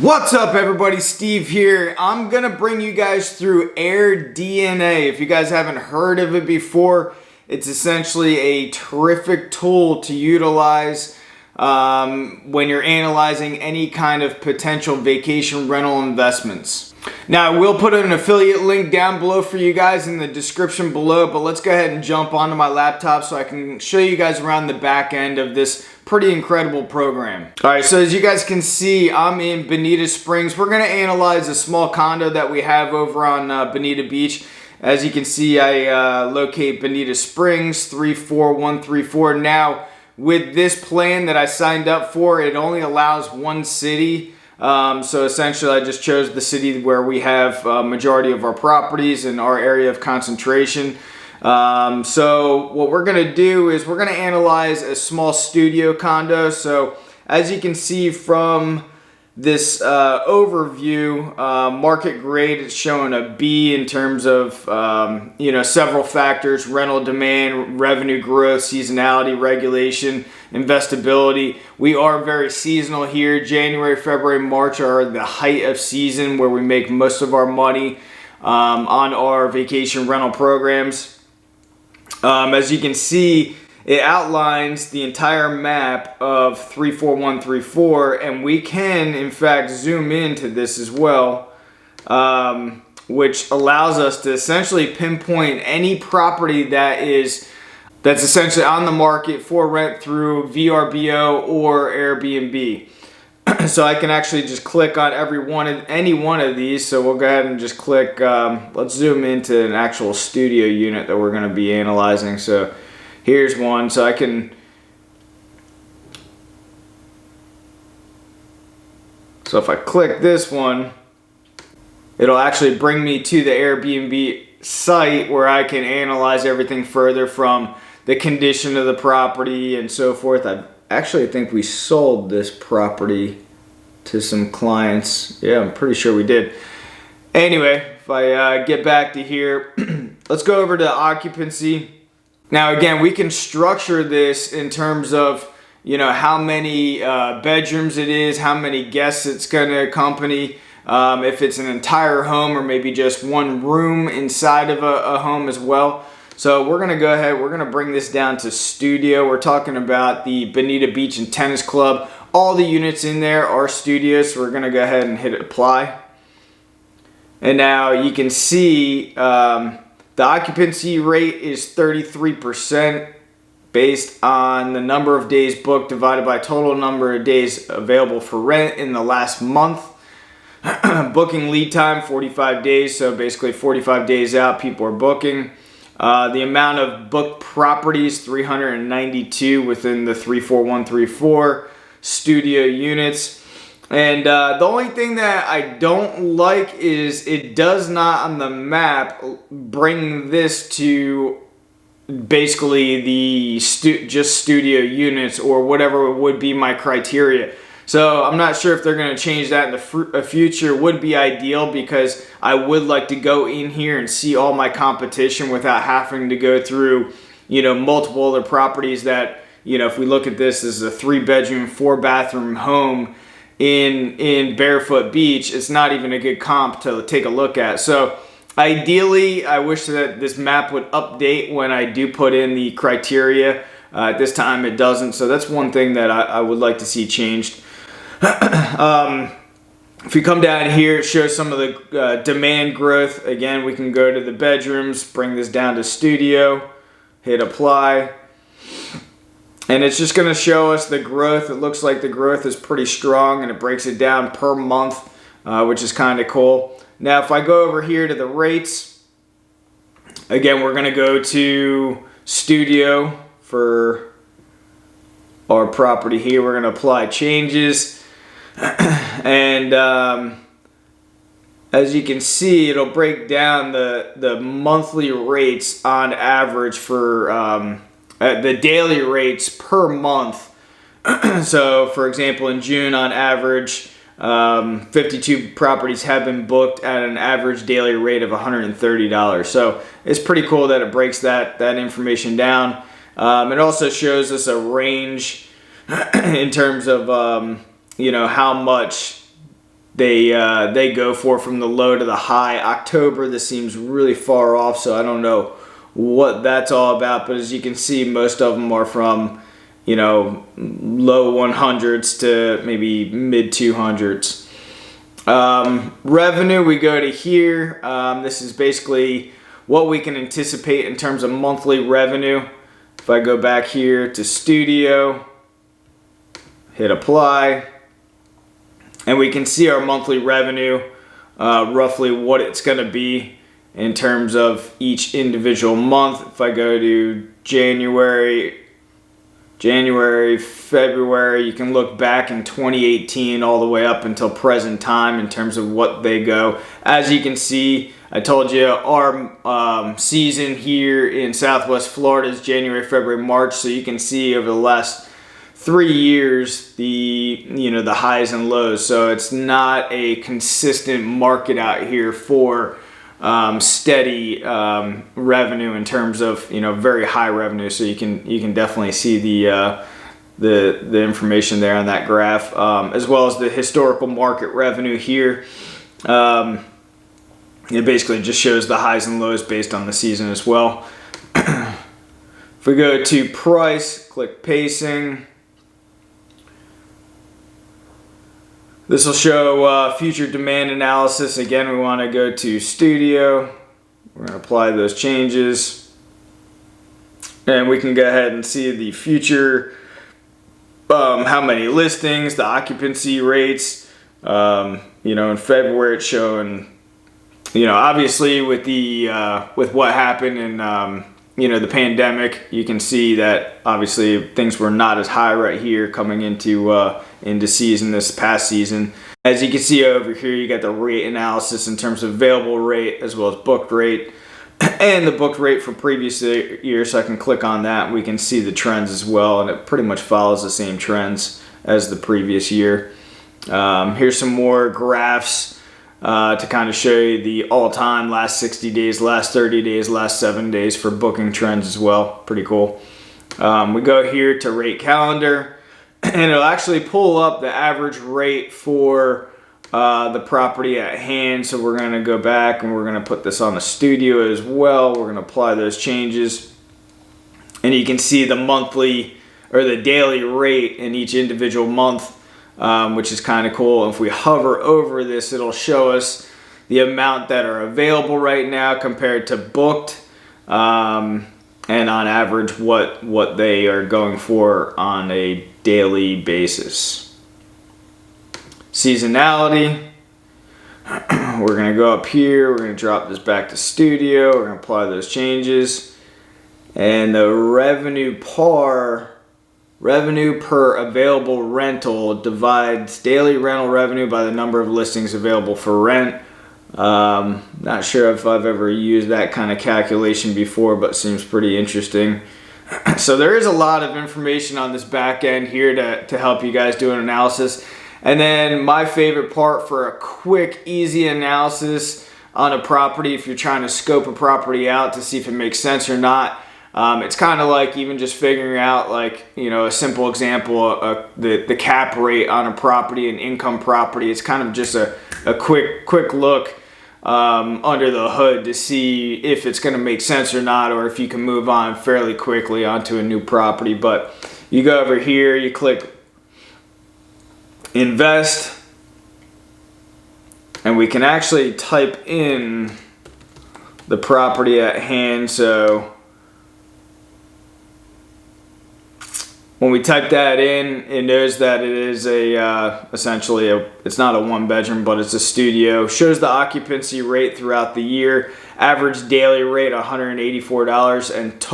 What's up everybody, Steve here. I'm gonna bring you guys through AirDNA. If you guys haven't heard of it before, it's essentially a terrific tool to utilize when you're analyzing any kind of potential vacation rental investments. Now I will put an affiliate link down below for you guys in the description below, but let's go ahead and jump onto my laptop so I can show you guys around the back end of this pretty incredible program. Alright, so as you guys can see, I'm in Bonita Springs. We're going to analyze a small condo that we have over on Bonita Beach. As you can see, I locate Bonita Springs 34134. Now, with this plan that I signed up for, it only allows one city. So essentially I just chose the city where we have majority of our properties and our area of concentration. So what we're going to do is we're going to analyze a small studio condo. So as you can see from this overview, market grade is showing a B in terms of several factors: rental demand, revenue growth, seasonality, regulation, investability. We are very seasonal here. January, February, March are the height of season where we make most of our money on our vacation rental programs. As you can see, it outlines the entire map of 34134, and we can in fact zoom into this as well, which allows us to essentially pinpoint any property that's essentially on the market for rent through VRBO or Airbnb. So I can actually just click on any one of these. So we'll go ahead and just click, let's zoom into an actual studio unit that we're going to be analyzing. So here's one. So if I click this one, it'll actually bring me to the Airbnb site where I can analyze everything further, from the condition of the property and so forth. I actually think we sold this property to some clients. Yeah, I'm pretty sure we did. Anyway, if I get back to here, let's go over to occupancy. Now again, we can structure this in terms of how many bedrooms it is, how many guests it's going to accompany, if it's an entire home or maybe just one room inside of a home as well. So we're going to go ahead, we're going to bring this down to studio. We're talking about the Bonita Beach and Tennis Club. All the units in there are studios, so we're going to go ahead and hit apply. And now you can see the occupancy rate is 33% based on the number of days booked divided by total number of days available for rent in the last month. Booking lead time 45 days, so basically 45 days out people are booking. The amount of booked properties, 392 within the 34134 studio units. And the only thing that I don't like is it does not on the map bring this to basically the just studio units or whatever would be my criteria. So I'm not sure if they're going to change that in the future. Would be ideal, because I would like to go in here and see all my competition without having to go through multiple other properties that, if we look at this is a 3-bedroom, 4-bathroom home in Barefoot Beach, it's not even a good comp to take a look at. So ideally, I wish that this map would update when I do put in the criteria. At this time it doesn't, so that's one thing that I would like to see changed. If you come down here, it shows some of the demand growth. Again, we can go to the bedrooms, bring this down to studio, hit apply, and it's just going to show us the growth. It looks like the growth is pretty strong, and it breaks it down per month, which is kind of cool. Now if I go over here to the rates, again we're going to go to studio for our property here. We're going to apply changes. And as you can see, it'll break down the monthly rates on average for the daily rates per month. So for example, in June on average, 52 properties have been booked at an average daily rate of $130. So it's pretty cool that it breaks that information down. It also shows us a range in terms of how much they go for from the low to the high. October, this seems really far off, so I don't know what that's all about, but as you can see, most of them are from, you know, low 100s to maybe mid 200s. Revenue, we go to here. This is basically what we can anticipate in terms of monthly revenue. If I go back here to studio, hit apply, and we can see our monthly revenue, roughly what it's going to be in terms of each individual month. If I go to January, February, you can look back in 2018 all the way up until present time in terms of what they go. As you can see, I told you our season here in Southwest Florida is January, February, March, so you can see over the last 3 years the highs and lows. So it's not a consistent market out here for steady revenue in terms of very high revenue. So you can definitely see the information there on that graph, as well as the historical market revenue here. It basically just shows the highs and lows based on the season as well. If we go to price, click pacing. This will show future demand analysis. Again, we want to go to studio. We're going to apply those changes. And we can go ahead and see the future, how many listings, the occupancy rates. In February it's showing, obviously with with what happened in the pandemic, you can see that obviously things were not as high right here coming into season, this past season. As you can see over here, you got the rate analysis in terms of available rate as well as booked rate, and the booked rate for previous years. So I can click on that and we can see the trends as well, and it pretty much follows the same trends as the previous year. Here's some more graphs to kind of show you the all-time last 60 days, last 30 days, last 7 days for booking trends as well. Pretty cool. We go here to rate calendar, and it'll actually pull up the average rate for the property at hand. So we're going to go back and we're going to put this on the studio as well. We're going to apply those changes, and you can see the monthly or the daily rate in each individual month, which is kind of cool. And if we hover over this, it'll show us the amount that are available right now compared to booked, and on average what they are going for on a daily basis. Seasonality, we're going to go up here, we're going to drop this back to studio, we're going to apply those changes, and the revenue per available rental divides daily rental revenue by the number of listings available for rent. Not sure if I've ever used that kind of calculation before, but seems pretty interesting. So there is a lot of information on this back end here to help you guys do an analysis. And then my favorite part for a quick, easy analysis on a property, if you're trying to scope a property out to see if it makes sense or not. It's kind of like even just figuring out, like, a simple example, the cap rate on a property, an income property. It's kind of just a quick look under the hood to see if it's going to make sense or not, or if you can move on fairly quickly onto a new property. But you go over here, you click invest, and we can actually type in the property at hand. So when we type that in, it knows that it is essentially it's not a 1-bedroom, but it's a studio. Shows the occupancy rate throughout the year, average daily rate $184, and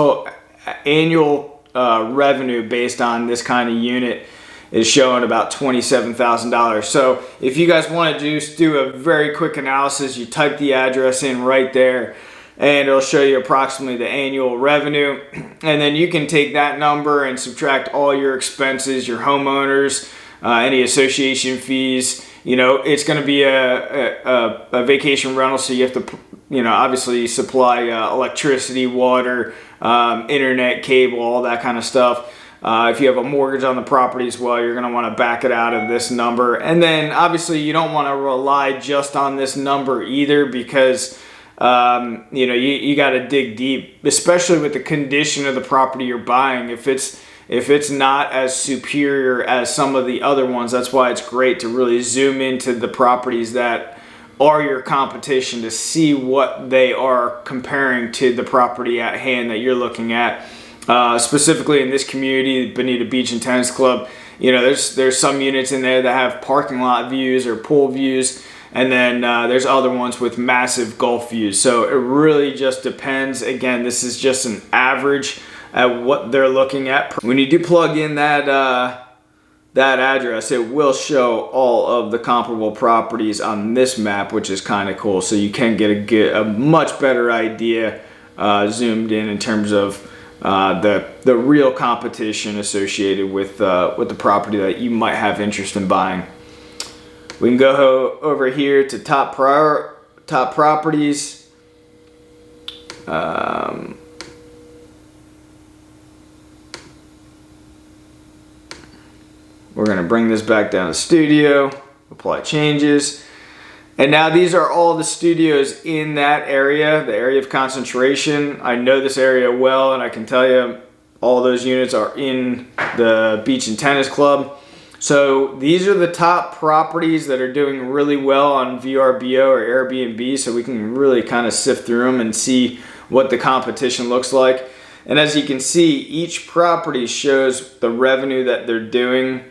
annual revenue based on this kind of unit is showing about $27,000. So if you guys want to just do a very quick analysis, you type the address in right there, and it'll show you approximately the annual revenue. And then you can take that number and subtract all your expenses, your homeowners, any association fees. It's going to be a vacation rental, so you have to, obviously supply electricity, water, internet, cable, all that kind of stuff. If you have a mortgage on the property as well, you're going to want to back it out of this number. And then obviously you don't want to rely just on this number either, because you got to dig deep, especially with the condition of the property you're buying. If it's not as superior as some of the other ones, that's why it's great to really zoom into the properties that are your competition to see what they are comparing to the property at hand that you're looking at. Specifically in this community, Bonita Beach and Tennis Club, there's some units in there that have parking lot views or pool views, and then there's other ones with massive Gulf views. So it really just depends. Again, this is just an average at what they're looking at. When you do plug in that address, it will show all of the comparable properties on this map, which is kind of cool. So you can get a much better idea zoomed in terms of the real competition associated with the property that you might have interest in buying. We can go over here to top properties. We're going to bring this back down to studio, apply changes. And now these are all the studios in that area, the area of concentration. I know this area well, and I can tell you all those units are in the Beach and Tennis Club. So these are the top properties that are doing really well on VRBO or Airbnb, so we can really kind of sift through them and see what the competition looks like. And as you can see, each property shows the revenue that they're doing,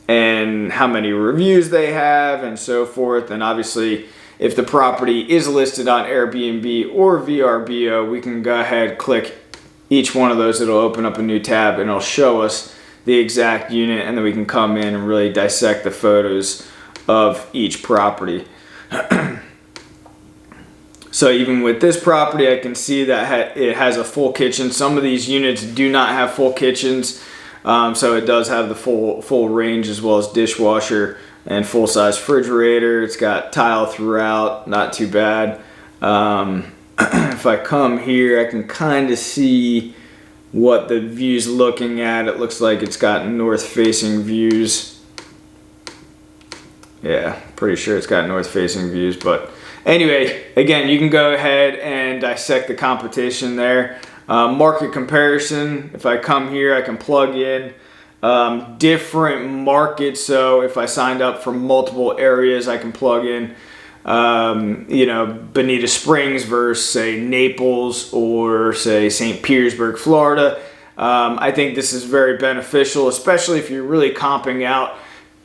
and how many reviews they have and so forth. And obviously, if the property is listed on Airbnb or VRBO, we can go ahead, click each one of those. It'll open up a new tab and it'll show us the exact unit, and then we can come in and really dissect the photos of each property. So even with this property, I can see that it has a full kitchen. Some of these units do not have full kitchens. So it does have the full range, as well as dishwasher and full-size refrigerator. It's got tile throughout, not too bad. If I come here, I can kind of see what the view's looking at. It looks like it's got north-facing views. Yeah, pretty sure it's got north-facing views. But anyway, again, you can go ahead and dissect the competition there. Market comparison, if I come here, I can plug in different markets. So if I signed up for multiple areas, I can plug in, Bonita Springs versus, say, Naples or, say, St. Petersburg, Florida. I think this is very beneficial, especially if you're really comping out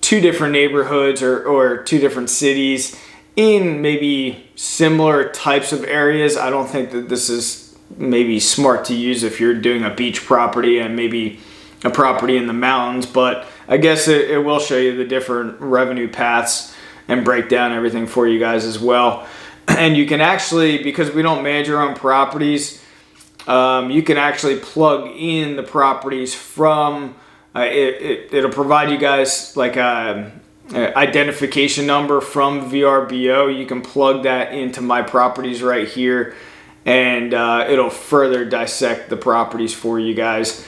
two different neighborhoods or two different cities in maybe similar types of areas. I don't think that this is maybe smart to use if you're doing a beach property and maybe a property in the mountains, but I guess it will show you the different revenue paths and break down everything for you guys as well. And you can actually, because we don't manage our own properties, you can actually plug in the properties from it'll provide you guys like a identification number from VRBO. You can plug that into my properties right here, and it'll further dissect the properties for you guys.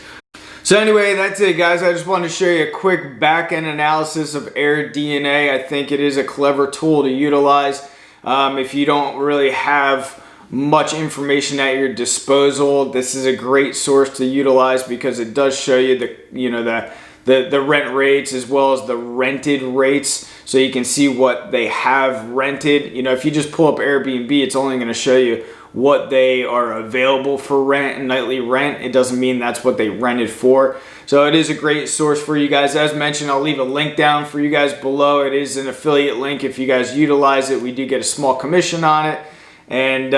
So anyway, that's it, guys. I just wanted to show you a quick back-end analysis of AirDNA. I think it is a clever tool to utilize if you don't really have much information at your disposal. This is a great source to utilize because it does show you the rent rates as well as the rented rates, so you can see what they have rented. If you just pull up Airbnb, it's only going to show you what they are available for rent and nightly rent. It doesn't mean that's what they rented for. So it is a great source for you guys. As mentioned, I'll leave a link down for you guys below. It is an affiliate link. If you guys utilize it, we do get a small commission on it. And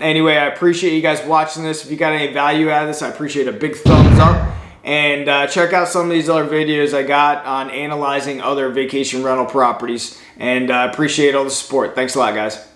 anyway, I appreciate you guys watching this. If you got any value out of this, I appreciate a big thumbs up. And check out some of these other videos I got on analyzing other vacation rental properties. And I appreciate all the support. Thanks a lot, guys.